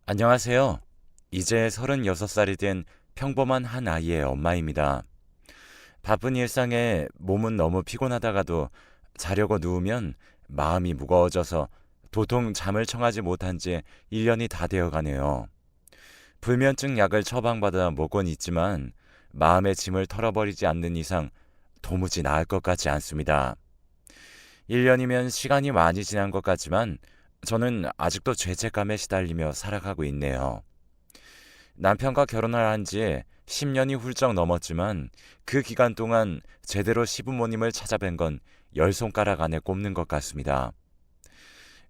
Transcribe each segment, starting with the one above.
안녕하세요. 이제 36살이 된 평범한 한 아이의 엄마입니다. 바쁜 일상에 몸은 너무 피곤하다가도 자려고 누우면 마음이 무거워져서 도통 잠을 청하지 못한 지 1년이 다 되어 가네요. 불면증 약을 처방받아 먹곤 있지만 마음의 짐을 털어버리지 않는 이상 도무지 나을 것 같지 않습니다. 1년이면 시간이 많이 지난 것 같지만 저는 아직도 죄책감에 시달리며 살아가고 있네요. 남편과 결혼을 한 지 10년이 훌쩍 넘었지만 그 기간 동안 제대로 시부모님을 찾아뵌 건 10손가락 안에 꼽는 것 같습니다.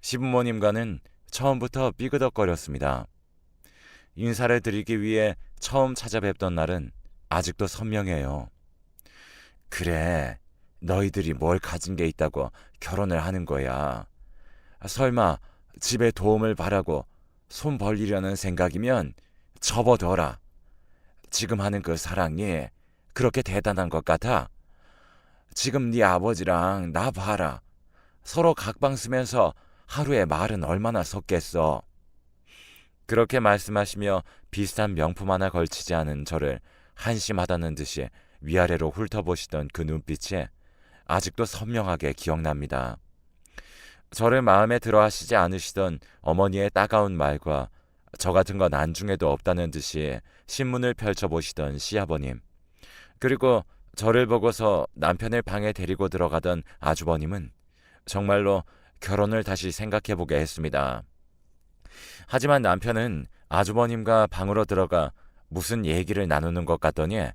시부모님과는 처음부터 삐그덕거렸습니다. 인사를 드리기 위해 처음 찾아뵙던 날은 아직도 선명해요. 그래, 너희들이 뭘 가진 게 있다고 결혼을 하는 거야. 설마 집에 도움을 바라고 손 벌리려는 생각이면 접어둬라. 지금 하는 그 사랑이 그렇게 대단한 것 같아? 지금 네 아버지랑 나 봐라. 서로 각방 쓰면서 하루에 말은 얼마나 섰겠어. 그렇게 말씀하시며 비슷한 명품 하나 걸치지 않은 저를 한심하다는 듯이 위아래로 훑어보시던 그 눈빛이 아직도 선명하게 기억납니다. 저를 마음에 들어 하시지 않으시던 어머니의 따가운 말과 저 같은 건 안중에도 없다는 듯이 신문을 펼쳐보시던 시아버님, 그리고 저를 보고서 남편을 방에 데리고 들어가던 아주버님은 정말로 결혼을 다시 생각해보게 했습니다. 하지만 남편은 아주버님과 방으로 들어가 무슨 얘기를 나누는 것 같더니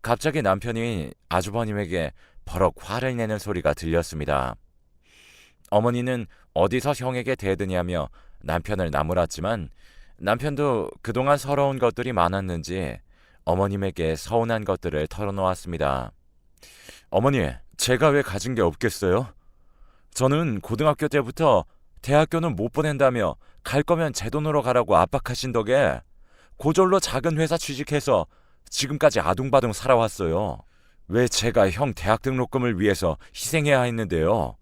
갑자기 남편이 아주버님에게 버럭 화를 내는 소리가 들렸습니다. 어머니는 어디서 형에게 대드냐며 남편을 나무랐지만 남편도 그동안 서러운 것들이 많았는지 어머님에게 서운한 것들을 털어놓았습니다. 어머니, 제가 왜 가진 게 없겠어요? 저는 고등학교 때부터 대학교는 못 보낸다며 갈 거면 제 돈으로 가라고 압박하신 덕에 고졸로 작은 회사 취직해서 지금까지 아둥바둥 살아왔어요. 왜 제가 형 대학 등록금을 위해서 희생해야 했는데요?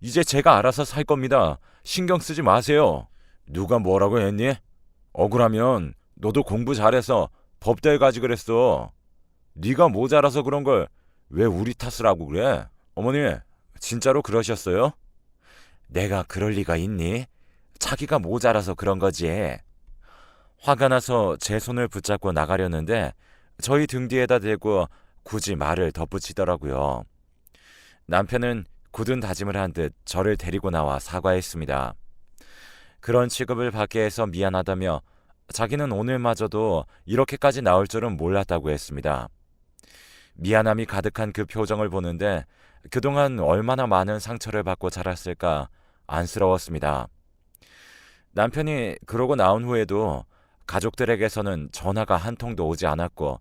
이제 제가 알아서 살 겁니다. 신경 쓰지 마세요. 누가 뭐라고 했니? 억울하면 너도 공부 잘해서 법대 가지 그랬어. 네가 모자라서 그런 걸 왜 우리 탓을 하고 그래? 어머니, 진짜로 그러셨어요? 내가 그럴 리가 있니? 자기가 모자라서 그런 거지. 화가 나서 제 손을 붙잡고 나가려는데 저희 등 뒤에다 대고 굳이 말을 덧붙이더라고요. 남편은 굳은 다짐을 한 듯 저를 데리고 나와 사과했습니다. 그런 취급을 받게 해서 미안하다며 자기는 오늘마저도 이렇게까지 나올 줄은 몰랐다고 했습니다. 미안함이 가득한 그 표정을 보는데 그동안 얼마나 많은 상처를 받고 자랐을까 안쓰러웠습니다. 남편이 그러고 나온 후에도 가족들에게서는 전화가 한 통도 오지 않았고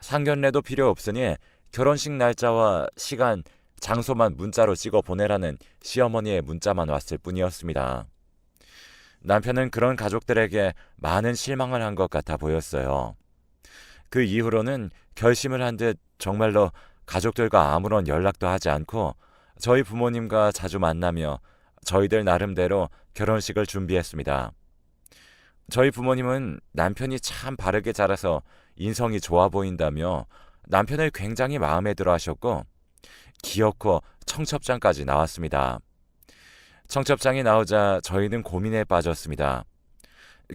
상견례도 필요 없으니 결혼식 날짜와 시간, 장소만 문자로 찍어 보내라는 시어머니의 문자만 왔을 뿐이었습니다. 남편은 그런 가족들에게 많은 실망을 한 것 같아 보였어요. 그 이후로는 결심을 한 듯 정말로 가족들과 아무런 연락도 하지 않고 저희 부모님과 자주 만나며 저희들 나름대로 결혼식을 준비했습니다. 저희 부모님은 남편이 참 바르게 자라서 인성이 좋아 보인다며 남편을 굉장히 마음에 들어 하셨고 기어코 청첩장까지 나왔습니다. 청첩장이 나오자 저희는 고민에 빠졌습니다.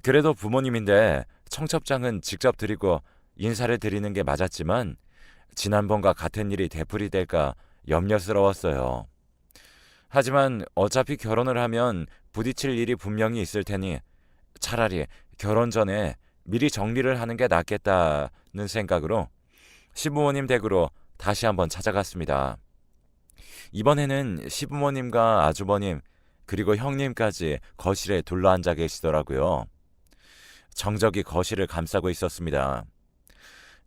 그래도 부모님인데 청첩장은 직접 드리고 인사를 드리는 게 맞았지만 지난번과 같은 일이 되풀이될까 염려스러웠어요. 하지만 어차피 결혼을 하면 부딪힐 일이 분명히 있을 테니 차라리 결혼 전에 미리 정리를 하는 게 낫겠다는 생각으로 시부모님 댁으로 다시 한번 찾아갔습니다. 이번에는 시부모님과 아주버님 그리고 형님까지 거실에 둘러앉아 계시더라고요. 정적이 거실을 감싸고 있었습니다.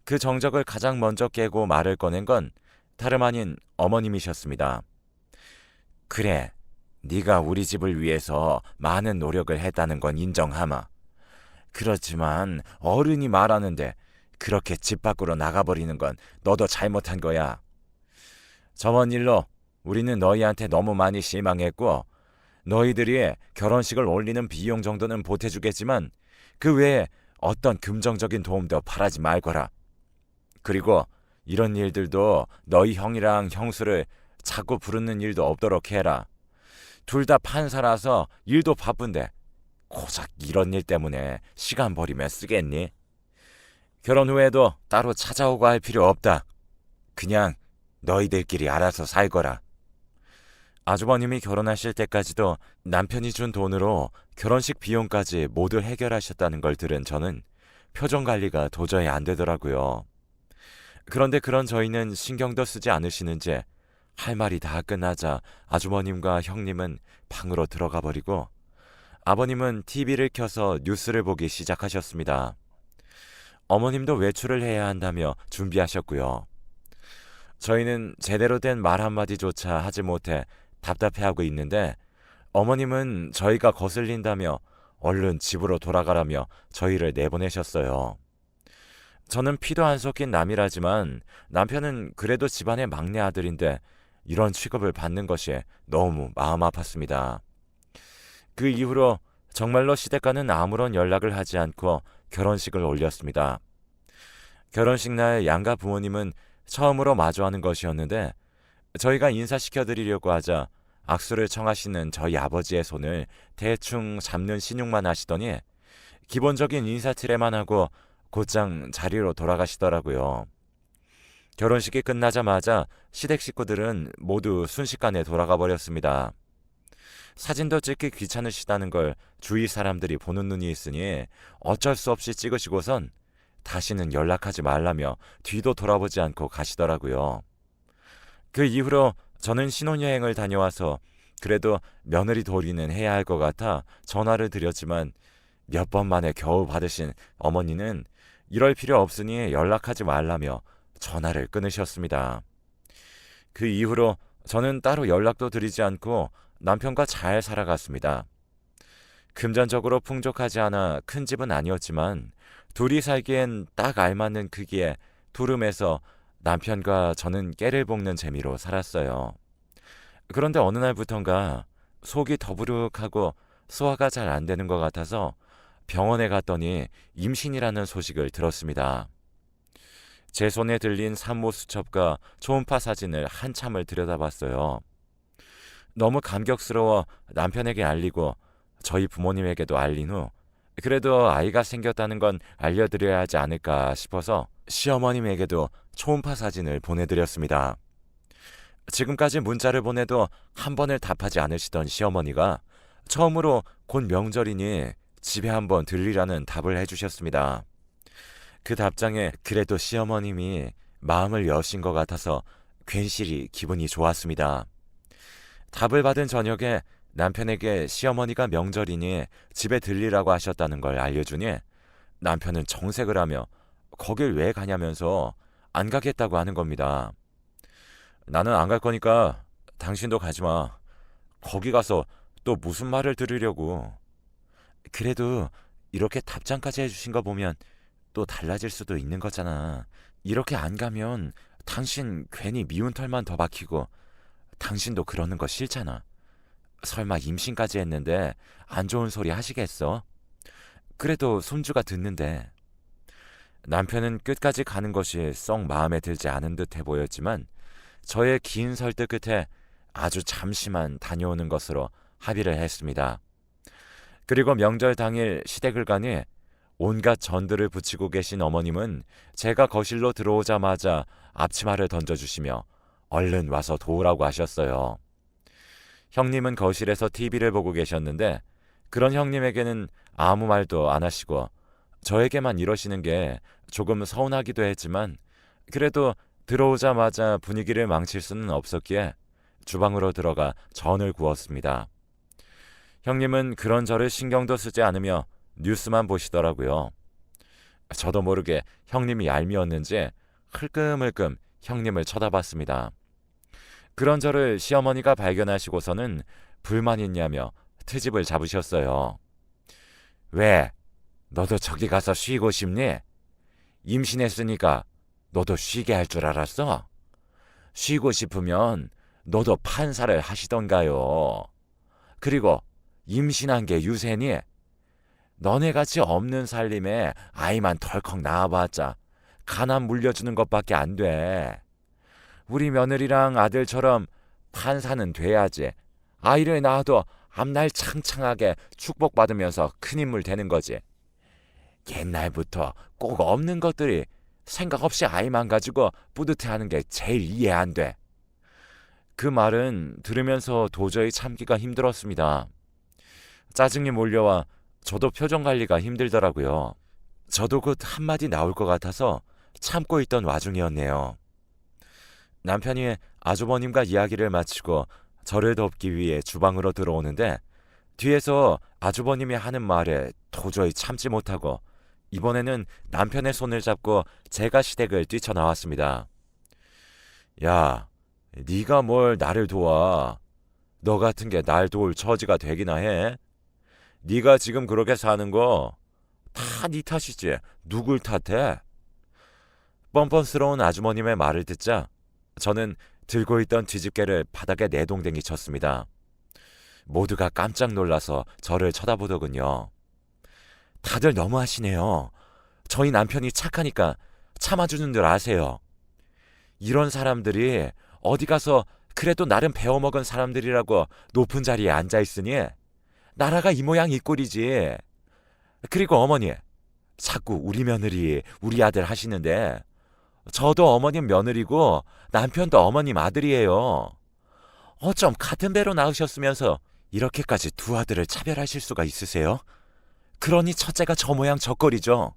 그 정적을 가장 먼저 깨고 말을 꺼낸 건 다름 아닌 어머님이셨습니다. 그래, 네가 우리 집을 위해서 많은 노력을 했다는 건 인정하마. 그렇지만 어른이 말하는데 그렇게 집 밖으로 나가버리는 건 너도 잘못한 거야. 저번 일로 우리는 너희한테 너무 많이 실망했고 너희들이 결혼식을 올리는 비용 정도는 보태주겠지만 그 외에 어떤 금전적인 도움도 바라지 말거라. 그리고 이런 일들도 너희 형이랑 형수를 자꾸 부르는 일도 없도록 해라. 둘 다 판사라서 일도 바쁜데 고작 이런 일 때문에 시간 버리며 쓰겠니? 결혼 후에도 따로 찾아오고 할 필요 없다. 그냥 너희들끼리 알아서 살거라. 아주버님이 결혼하실 때까지도 남편이 준 돈으로 결혼식 비용까지 모두 해결하셨다는 걸 들은 저는 표정 관리가 도저히 안 되더라고요. 그런데 그런 저희는 신경도 쓰지 않으시는지 할 말이 다 끝나자 아주버님과 형님은 방으로 들어가 버리고 아버님은 TV를 켜서 뉴스를 보기 시작하셨습니다. 어머님도 외출을 해야 한다며 준비하셨고요. 저희는 제대로 된 말 한마디조차 하지 못해 답답해하고 있는데 어머님은 저희가 거슬린다며 얼른 집으로 돌아가라며 저희를 내보내셨어요. 저는 피도 안 섞인 남이라지만 남편은 그래도 집안의 막내 아들인데 이런 취급을 받는 것이 너무 마음 아팠습니다. 그 이후로 정말로 시댁과는 아무런 연락을 하지 않고 결혼식을 올렸습니다. 결혼식 날 양가 부모님은 처음으로 마주하는 것이었는데 저희가 인사시켜드리려고 하자 악수를 청하시는 저희 아버지의 손을 대충 잡는 신용만 하시더니 기본적인 인사치레만 하고 곧장 자리로 돌아가시더라고요. 결혼식이 끝나자마자 시댁 식구들은 모두 순식간에 돌아가 버렸습니다. 사진도 찍기 귀찮으시다는 걸 주위 사람들이 보는 눈이 있으니 어쩔 수 없이 찍으시고선 다시는 연락하지 말라며 뒤도 돌아보지 않고 가시더라고요. 그 이후로 저는 신혼여행을 다녀와서 그래도 며느리 도리는 해야 할 것 같아 전화를 드렸지만 몇 번 만에 겨우 받으신 어머니는 이럴 필요 없으니 연락하지 말라며 전화를 끊으셨습니다. 그 이후로 저는 따로 연락도 드리지 않고 남편과 잘 살아갔습니다. 금전적으로 풍족하지 않아 큰 집은 아니었지만 둘이 살기엔 딱 알맞는 크기에 두름에서 남편과 저는 깨를 볶는 재미로 살았어요. 그런데 어느 날부턴가 속이 더부룩하고 소화가 잘 안 되는 것 같아서 병원에 갔더니 임신이라는 소식을 들었습니다. 제 손에 들린 산모 수첩과 초음파 사진을 한참을 들여다봤어요. 너무 감격스러워 남편에게 알리고 저희 부모님에게도 알린 후 그래도 아이가 생겼다는 건 알려드려야 하지 않을까 싶어서 시어머님에게도 초음파 사진을 보내드렸습니다. 지금까지 문자를 보내도 한 번을 답하지 않으시던 시어머니가 처음으로 곧 명절이니 집에 한번 들리라는 답을 해주셨습니다. 그 답장에 그래도 시어머님이 마음을 여신 것 같아서 괜시리 기분이 좋았습니다. 답을 받은 저녁에 남편에게 시어머니가 명절이니 집에 들리라고 하셨다는 걸 알려주니 남편은 정색을 하며 거길 왜 가냐면서 안 가겠다고 하는 겁니다. 나는 안 갈 거니까 당신도 가지 마. 거기 가서 또 무슨 말을 들으려고. 그래도 이렇게 답장까지 해주신 거 보면 또 달라질 수도 있는 거잖아. 이렇게 안 가면 당신 괜히 미운 털만 더 박히고 당신도 그러는 거 싫잖아. 설마 임신까지 했는데 안 좋은 소리 하시겠어? 그래도 손주가 듣는데. 남편은 끝까지 가는 것이 썩 마음에 들지 않은 듯해 보였지만 저의 긴 설득 끝에 아주 잠시만 다녀오는 것으로 합의를 했습니다. 그리고 명절 당일 시댁을 가니 온갖 전들을 붙이고 계신 어머님은 제가 거실로 들어오자마자 앞치마를 던져주시며 얼른 와서 도우라고 하셨어요. 형님은 거실에서 TV를 보고 계셨는데 그런 형님에게는 아무 말도 안 하시고 저에게만 이러시는 게 조금 서운하기도 했지만 그래도 들어오자마자 분위기를 망칠 수는 없었기에 주방으로 들어가 전을 구웠습니다. 형님은 그런 저를 신경도 쓰지 않으며 뉴스만 보시더라고요. 저도 모르게 형님이 얄미웠는지 흘끔흘끔 형님을 쳐다봤습니다. 그런 저를 시어머니가 발견하시고서는 불만 있냐며 트집을 잡으셨어요. 왜? 너도 저기 가서 쉬고 싶니? 임신했으니까 너도 쉬게 할 줄 알았어? 쉬고 싶으면 너도 판사를 하시던가요. 그리고 임신한 게 유세니? 너네같이 없는 살림에 아이만 덜컥 낳아봤자 가난 물려주는 것밖에 안 돼. 우리 며느리랑 아들처럼 판사는 돼야지. 아이를 낳아도 앞날 창창하게 축복받으면서 큰 인물 되는 거지. 옛날부터 꼭 없는 것들이 생각 없이 아이만 가지고 뿌듯해하는 게 제일 이해 안 돼. 그 말은 들으면서 도저히 참기가 힘들었습니다. 짜증이 몰려와 저도 표정 관리가 힘들더라고요. 저도 곧 한마디 나올 것 같아서 참고 있던 와중이었네요. 남편이 아주버님과 이야기를 마치고 저를 돕기 위해 주방으로 들어오는데 뒤에서 아주버님이 하는 말에 도저히 참지 못하고 이번에는 남편의 손을 잡고 제가 시댁을 뛰쳐나왔습니다. 야, 네가 뭘 나를 도와. 너 같은 게 날 도울 처지가 되기나 해. 네가 지금 그렇게 사는 거 다 네 탓이지. 누굴 탓해? 뻔뻔스러운 아주머님의 말을 듣자 저는 들고 있던 뒤집개를 바닥에 내동댕이 쳤습니다. 모두가 깜짝 놀라서 저를 쳐다보더군요. 다들 너무하시네요. 저희 남편이 착하니까 참아주는 줄 아세요. 이런 사람들이 어디 가서 그래도 나름 배워먹은 사람들이라고 높은 자리에 앉아있으니 나라가 이 모양 이 꼴이지. 그리고 어머니, 자꾸 우리 며느리, 우리 아들 하시는데 저도 어머님 며느리고 남편도 어머님 아들이에요. 어쩜 같은 배로 낳으셨으면서 이렇게까지 두 아들을 차별하실 수가 있으세요? 그러니 첫째가 저 모양 저 꼴이죠.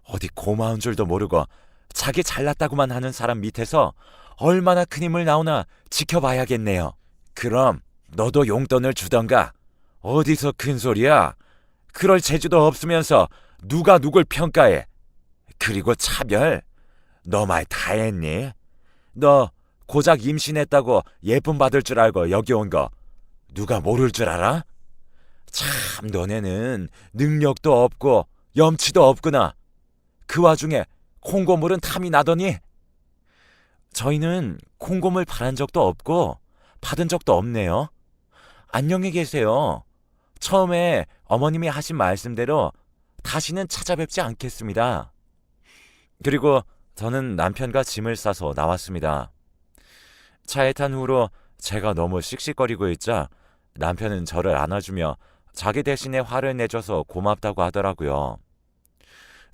어디 고마운 줄도 모르고 자기 잘났다고만 하는 사람 밑에서 얼마나 큰 힘을 나오나 지켜봐야겠네요. 그럼 너도 용돈을 주던가. 어디서 큰 소리야? 그럴 재주도 없으면서 누가 누굴 평가해. 그리고 차별? 너 말 다 했니? 너 고작 임신했다고 예쁨 받을 줄 알고 여기 온 거 누가 모를 줄 알아? 참 너네는 능력도 없고 염치도 없구나. 그 와중에 콩고물은 탐이 나더니. 저희는 콩고물 바란 적도 없고 받은 적도 없네요. 안녕히 계세요. 처음에 어머님이 하신 말씀대로 다시는 찾아뵙지 않겠습니다. 그리고 저는 남편과 짐을 싸서 나왔습니다. 차에 탄 후로 제가 너무 씩씩거리고 있자 남편은 저를 안아주며 자기 대신에 화를 내줘서 고맙다고 하더라고요.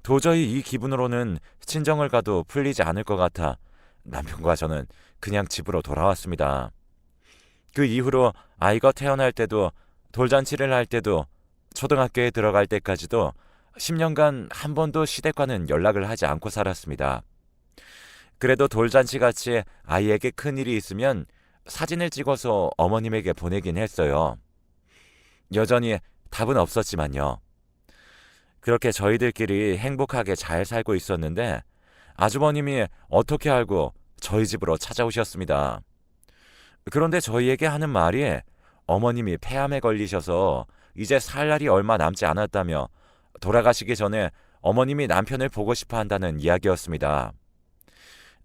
도저히 이 기분으로는 친정을 가도 풀리지 않을 것 같아 남편과 저는 그냥 집으로 돌아왔습니다. 그 이후로 아이가 태어날 때도 돌잔치를 할 때도 초등학교에 들어갈 때까지도 10년간 한 번도 시댁과는 연락을 하지 않고 살았습니다. 그래도 돌잔치같이 아이에게 큰일이 있으면 사진을 찍어서 어머님에게 보내긴 했어요. 여전히 답은 없었지만요. 그렇게 저희들끼리 행복하게 잘 살고 있었는데 아주버님이 어떻게 알고 저희 집으로 찾아오셨습니다. 그런데 저희에게 하는 말이 어머님이 폐암에 걸리셔서 이제 살 날이 얼마 남지 않았다며 돌아가시기 전에 어머님이 남편을 보고 싶어 한다는 이야기였습니다.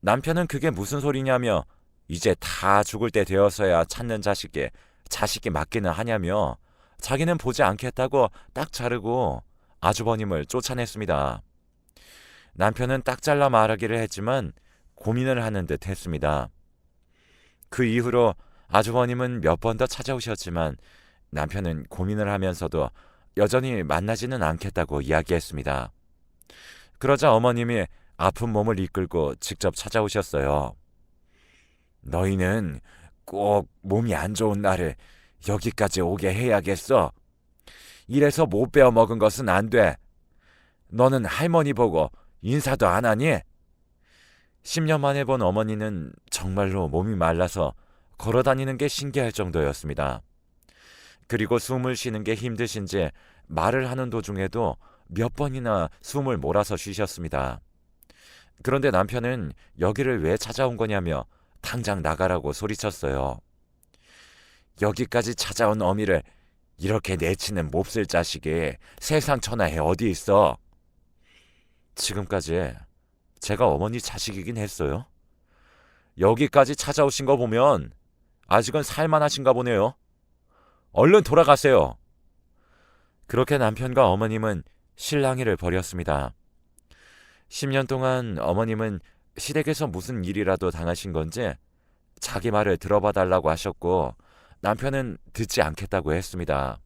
남편은 그게 무슨 소리냐며 이제 다 죽을 때 되어서야 찾는 자식이 맞기는 하냐며 자기는 보지 않겠다고 딱 자르고 아주버님을 쫓아냈습니다. 남편은 딱 잘라 말하기를 했지만 고민을 하는 듯 했습니다. 그 이후로 아주버님은 몇 번 더 찾아오셨지만 남편은 고민을 하면서도 여전히 만나지는 않겠다고 이야기했습니다. 그러자 어머님이 아픈 몸을 이끌고 직접 찾아오셨어요. 너희는 꼭 몸이 안 좋은 날에 여기까지 오게 해야겠어. 이래서 못 베어 먹은 것은 안 돼. 너는 할머니 보고 인사도 안 하니? 10년 만에 본 어머니는 정말로 몸이 말라서 걸어다니는 게 신기할 정도였습니다. 그리고 숨을 쉬는 게 힘드신지 말을 하는 도중에도 몇 번이나 숨을 몰아서 쉬셨습니다. 그런데 남편은 여기를 왜 찾아온 거냐며 당장 나가라고 소리쳤어요. 여기까지 찾아온 어미를 이렇게 내치는 몹쓸 자식이 세상 천하에 어디 있어? 지금까지 제가 어머니 자식이긴 했어요. 여기까지 찾아오신 거 보면 아직은 살만하신가 보네요. 얼른 돌아가세요. 그렇게 남편과 어머님은 실랑이를 벌였습니다. 10년 동안 어머님은 시댁에서 무슨 일이라도 당하신 건지 자기 말을 들어봐 달라고 하셨고 남편은 듣지 않겠다고 했습니다.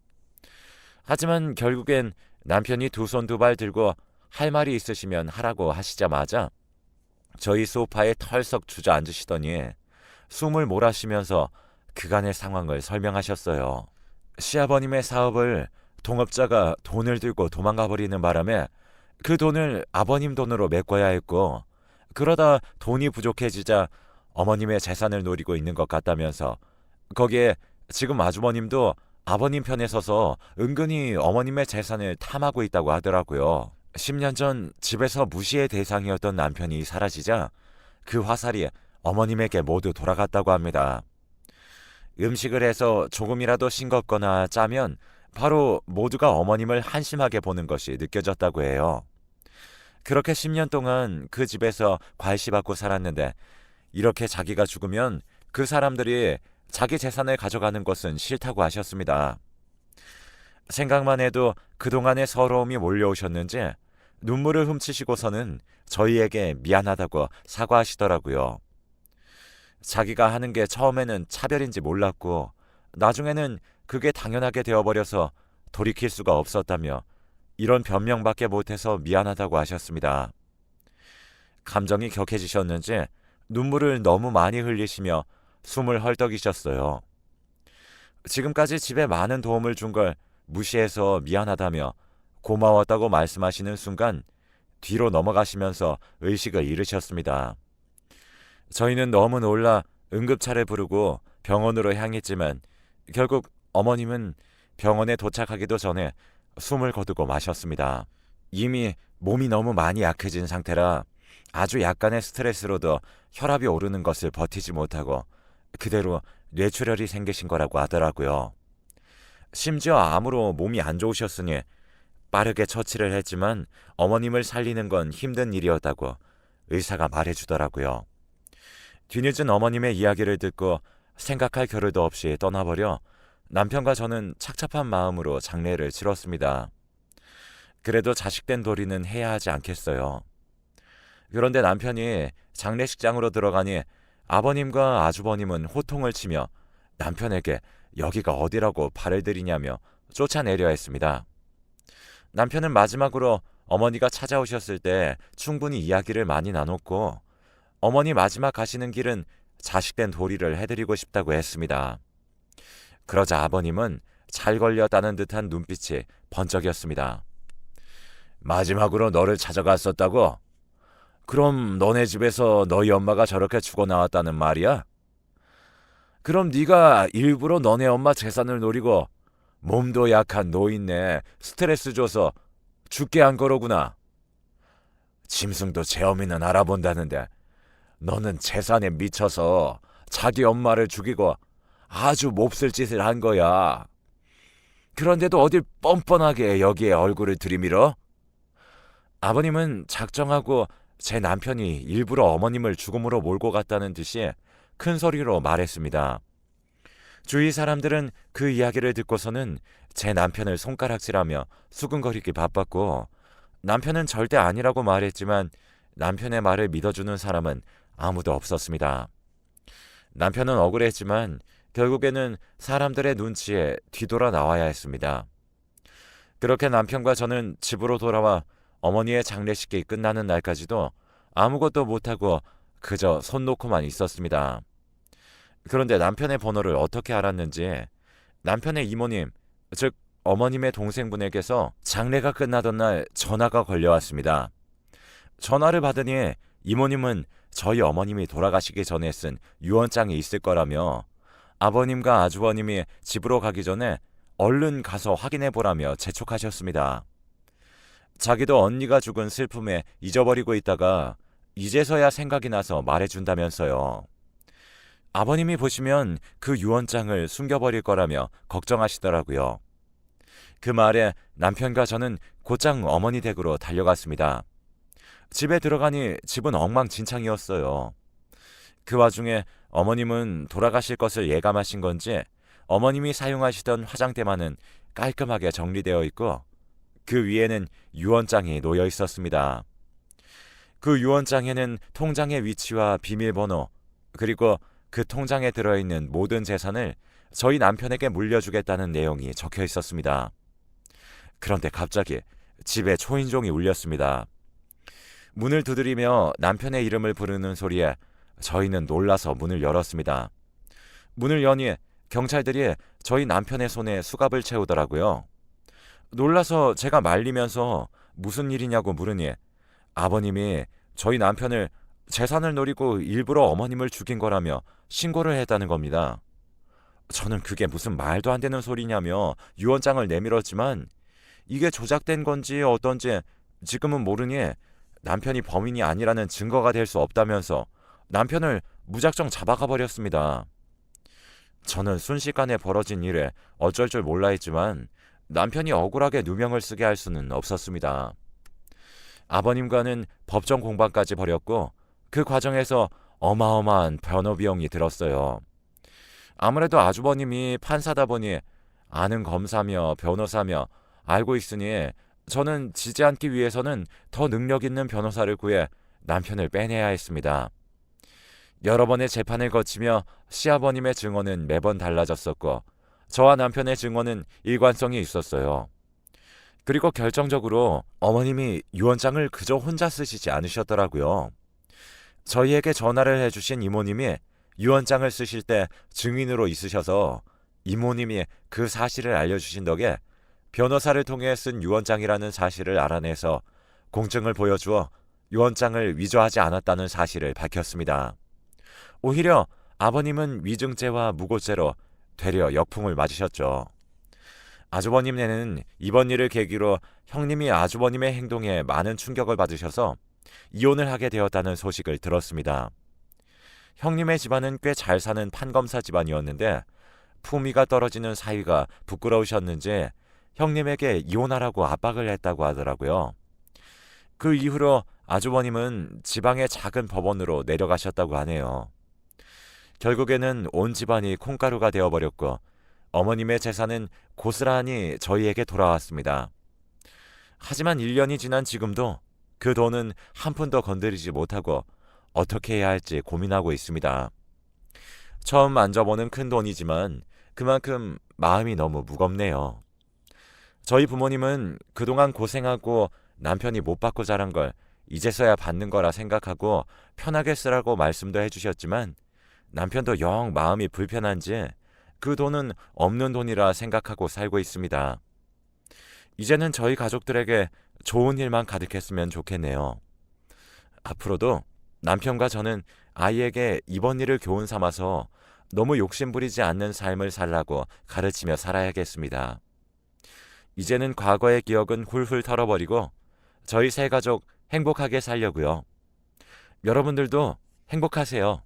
하지만 결국엔 남편이 두 손 두 발 들고 할 말이 있으시면 하라고 하시자마자 저희 소파에 털썩 주저앉으시더니 숨을 몰아쉬면서 그간의 상황을 설명하셨어요. 시아버님의 사업을 동업자가 돈을 들고 도망가 버리는 바람에 그 돈을 아버님 돈으로 메꿔야 했고 그러다 돈이 부족해지자 어머님의 재산을 노리고 있는 것 같다면서 거기에 지금 아주버님도 아버님 편에 서서 은근히 어머님의 재산을 탐하고 있다고 하더라고요. 10년 전 집에서 무시의 대상이었던 남편이 사라지자 그 화살이 어머님에게 모두 돌아갔다고 합니다. 음식을 해서 조금이라도 싱겁거나 짜면 바로 모두가 어머님을 한심하게 보는 것이 느껴졌다고 해요. 그렇게 10년 동안 그 집에서 괄시받고 살았는데 이렇게 자기가 죽으면 그 사람들이 자기 재산을 가져가는 것은 싫다고 하셨습니다. 생각만 해도 그동안의 서러움이 몰려오셨는지 눈물을 훔치시고서는 저희에게 미안하다고 사과하시더라고요. 자기가 하는 게 처음에는 차별인지 몰랐고 나중에는 그게 당연하게 되어버려서 돌이킬 수가 없었다며 이런 변명밖에 못해서 미안하다고 하셨습니다. 감정이 격해지셨는지 눈물을 너무 많이 흘리시며 숨을 헐떡이셨어요. 지금까지 집에 많은 도움을 준 걸 무시해서 미안하다며 고마웠다고 말씀하시는 순간 뒤로 넘어가시면서 의식을 잃으셨습니다. 저희는 너무 놀라 응급차를 부르고 병원으로 향했지만 결국 어머님은 병원에 도착하기도 전에 숨을 거두고 마셨습니다. 이미 몸이 너무 많이 약해진 상태라 아주 약간의 스트레스로도 혈압이 오르는 것을 버티지 못하고 그대로 뇌출혈이 생기신 거라고 하더라고요. 심지어 암으로 몸이 안 좋으셨으니 빠르게 처치를 했지만 어머님을 살리는 건 힘든 일이었다고 의사가 말해주더라고요. 뒤늦은 어머님의 이야기를 듣고 생각할 겨를도 없이 떠나버려 남편과 저는 착잡한 마음으로 장례를 치렀습니다. 그래도 자식된 도리는 해야 하지 않겠어요. 그런데 남편이 장례식장으로 들어가니 아버님과 아주버님은 호통을 치며 남편에게 여기가 어디라고 발을 들이냐며 쫓아내려 했습니다. 남편은 마지막으로 어머니가 찾아오셨을 때 충분히 이야기를 많이 나눴고 어머니 마지막 가시는 길은 자식된 도리를 해드리고 싶다고 했습니다. 그러자 아버님은 잘 걸렸다는 듯한 눈빛이 번쩍였습니다. 마지막으로 너를 찾아갔었다고? 그럼 너네 집에서 너희 엄마가 저렇게 죽어 나왔다는 말이야? 그럼 네가 일부러 너네 엄마 재산을 노리고 몸도 약한 노인네 스트레스 줘서 죽게 한 거로구나. 짐승도 제 어미는 알아본다는데 너는 재산에 미쳐서 자기 엄마를 죽이고 아주 몹쓸 짓을 한 거야. 그런데도 어딜 뻔뻔하게 여기에 얼굴을 들이밀어? 아버님은 작정하고 제 남편이 일부러 어머님을 죽음으로 몰고 갔다는 듯이 큰 소리로 말했습니다. 주위 사람들은 그 이야기를 듣고서는 제 남편을 손가락질하며 수근거리기 바빴고 남편은 절대 아니라고 말했지만 남편의 말을 믿어주는 사람은 아무도 없었습니다. 남편은 억울했지만 결국에는 사람들의 눈치에 뒤돌아 나와야 했습니다. 그렇게 남편과 저는 집으로 돌아와 어머니의 장례식이 끝나는 날까지도 아무것도 못하고 그저 손 놓고만 있었습니다. 그런데 남편의 번호를 어떻게 알았는지 남편의 이모님, 즉 어머님의 동생분에게서 장례가 끝나던 날 전화가 걸려왔습니다. 전화를 받으니 이모님은 저희 어머님이 돌아가시기 전에 쓴 유언장이 있을 거라며 아버님과 아주버님이 집으로 가기 전에 얼른 가서 확인해보라며 재촉하셨습니다. 자기도 언니가 죽은 슬픔에 잊어버리고 있다가 이제서야 생각이 나서 말해준다면서요. 아버님이 보시면 그 유언장을 숨겨버릴 거라며 걱정하시더라고요. 그 말에 남편과 저는 곧장 어머니 댁으로 달려갔습니다. 집에 들어가니 집은 엉망진창이었어요. 그 와중에 어머님은 돌아가실 것을 예감하신 건지 어머님이 사용하시던 화장대만은 깔끔하게 정리되어 있고 그 위에는 유언장이 놓여 있었습니다. 그 유언장에는 통장의 위치와 비밀번호, 그리고 그 통장에 들어있는 모든 재산을 저희 남편에게 물려주겠다는 내용이 적혀 있었습니다. 그런데 갑자기 집에 초인종이 울렸습니다. 문을 두드리며 남편의 이름을 부르는 소리에 저희는 놀라서 문을 열었습니다. 문을 여니 경찰들이 저희 남편의 손에 수갑을 채우더라고요. 놀라서 제가 말리면서 무슨 일이냐고 물으니 아버님이 저희 남편을 재산을 노리고 일부러 어머님을 죽인 거라며 신고를 했다는 겁니다. 저는 그게 무슨 말도 안 되는 소리냐며 유언장을 내밀었지만 이게 조작된 건지 어떤지 지금은 모르니 남편이 범인이 아니라는 증거가 될 수 없다면서 남편을 무작정 잡아가 버렸습니다. 저는 순식간에 벌어진 일에 어쩔 줄 몰라 했지만 남편이 억울하게 누명을 쓰게 할 수는 없었습니다. 아버님과는 법정 공방까지 벌였고 그 과정에서 어마어마한 변호 비용이 들었어요. 아무래도 아주버님이 판사다 보니 아는 검사며 변호사며 알고 있으니 저는 지지 않기 위해서는 더 능력 있는 변호사를 구해 남편을 빼내야 했습니다. 여러 번의 재판을 거치며 시아버님의 증언은 매번 달라졌었고 저와 남편의 증언은 일관성이 있었어요. 그리고 결정적으로 어머님이 유언장을 그저 혼자 쓰시지 않으셨더라고요. 저희에게 전화를 해주신 이모님이 유언장을 쓰실 때 증인으로 있으셔서 이모님이 그 사실을 알려주신 덕에 변호사를 통해 쓴 유언장이라는 사실을 알아내서 공증을 보여주어 유언장을 위조하지 않았다는 사실을 밝혔습니다. 오히려 아버님은 위증죄와 무고죄로 되려 역풍을 맞으셨죠. 아주버님네는 이번 일을 계기로 형님이 아주버님의 행동에 많은 충격을 받으셔서 이혼을 하게 되었다는 소식을 들었습니다. 형님의 집안은 꽤 잘 사는 판검사 집안이었는데 품위가 떨어지는 사위가 부끄러우셨는지 형님에게 이혼하라고 압박을 했다고 하더라고요. 그 이후로 아주버님은 지방의 작은 법원으로 내려가셨다고 하네요. 결국에는 온 집안이 콩가루가 되어버렸고 어머님의 재산은 고스란히 저희에게 돌아왔습니다. 하지만 1년이 지난 지금도 그 돈은 한 푼도 건드리지 못하고 어떻게 해야 할지 고민하고 있습니다. 처음 만져보는 큰 돈이지만 그만큼 마음이 너무 무겁네요. 저희 부모님은 그동안 고생하고 남편이 못 받고 자란 걸 이제서야 받는 거라 생각하고 편하게 쓰라고 말씀도 해주셨지만 남편도 영 마음이 불편한지 그 돈은 없는 돈이라 생각하고 살고 있습니다. 이제는 저희 가족들에게 좋은 일만 가득했으면 좋겠네요. 앞으로도 남편과 저는 아이에게 이번 일을 교훈 삼아서 너무 욕심부리지 않는 삶을 살라고 가르치며 살아야겠습니다. 이제는 과거의 기억은 훌훌 털어버리고 저희 세 가족 행복하게 살려고요. 여러분들도 행복하세요.